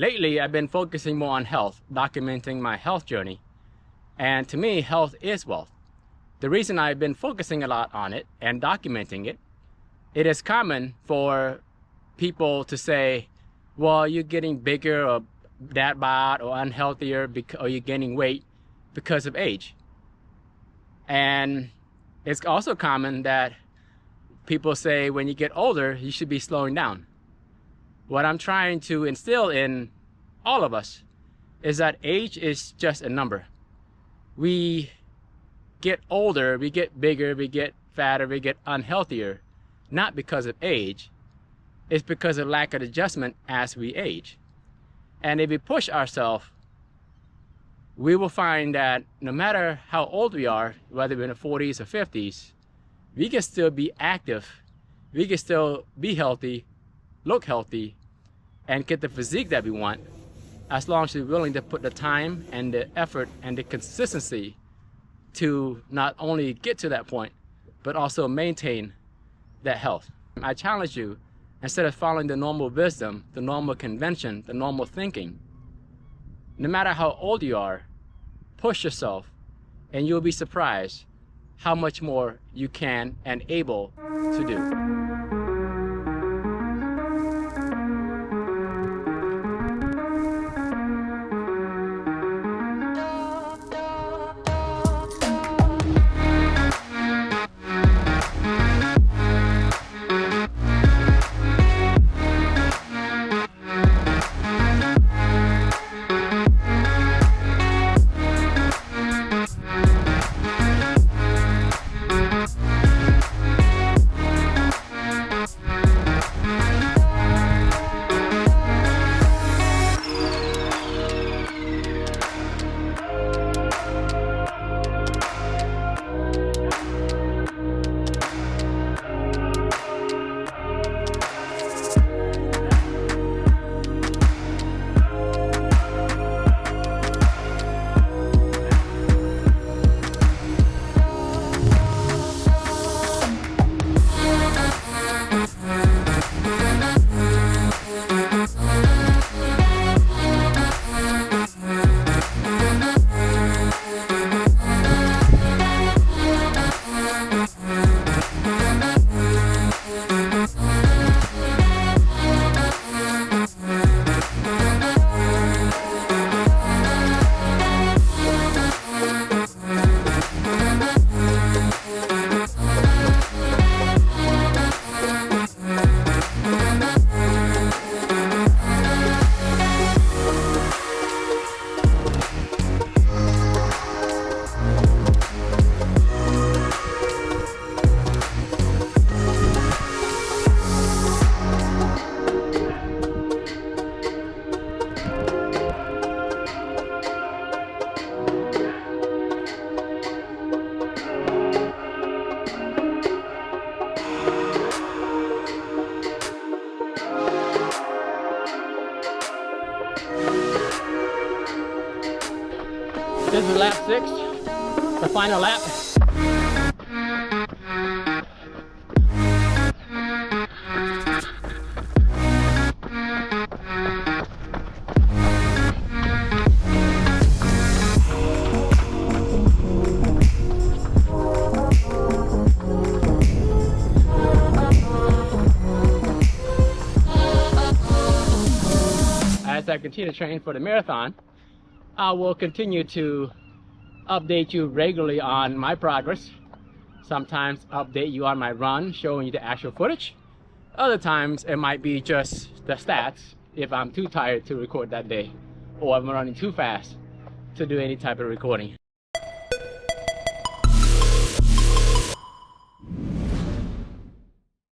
Lately, I've been focusing more on health, documenting my health journey. And to me, health is wealth. The reason I've been focusing a lot on it and documenting it, it is common for people to say, well, you're getting bigger or that bad or unhealthier or you're gaining weight because of age. And it's also common that people say when you get older, you should be slowing down. What I'm trying to instill in all of us is that age is just a number. We get older, we get bigger, we get fatter, we get unhealthier, not because of age. It's because of lack of adjustment as we age. And if we push ourselves, we will find that no matter how old we are, whether we're in the 40s or 50s, we can still be active, we can still be healthy, look healthy, and get the physique that we want, as long as we're willing to put the time and the effort and the consistency to not only get to that point, but also maintain that health. I challenge you, instead of following the normal wisdom, the normal convention, the normal thinking, no matter how old you are, push yourself and you'll be surprised how much more you can and able to do. This is lap 6, the final lap. As I continue to train for the marathon, I will continue to update you regularly on my progress. Sometimes update you on my run, showing you the actual footage. Other times it might be just the stats if I'm too tired to record that day, or I'm running too fast to do any type of recording.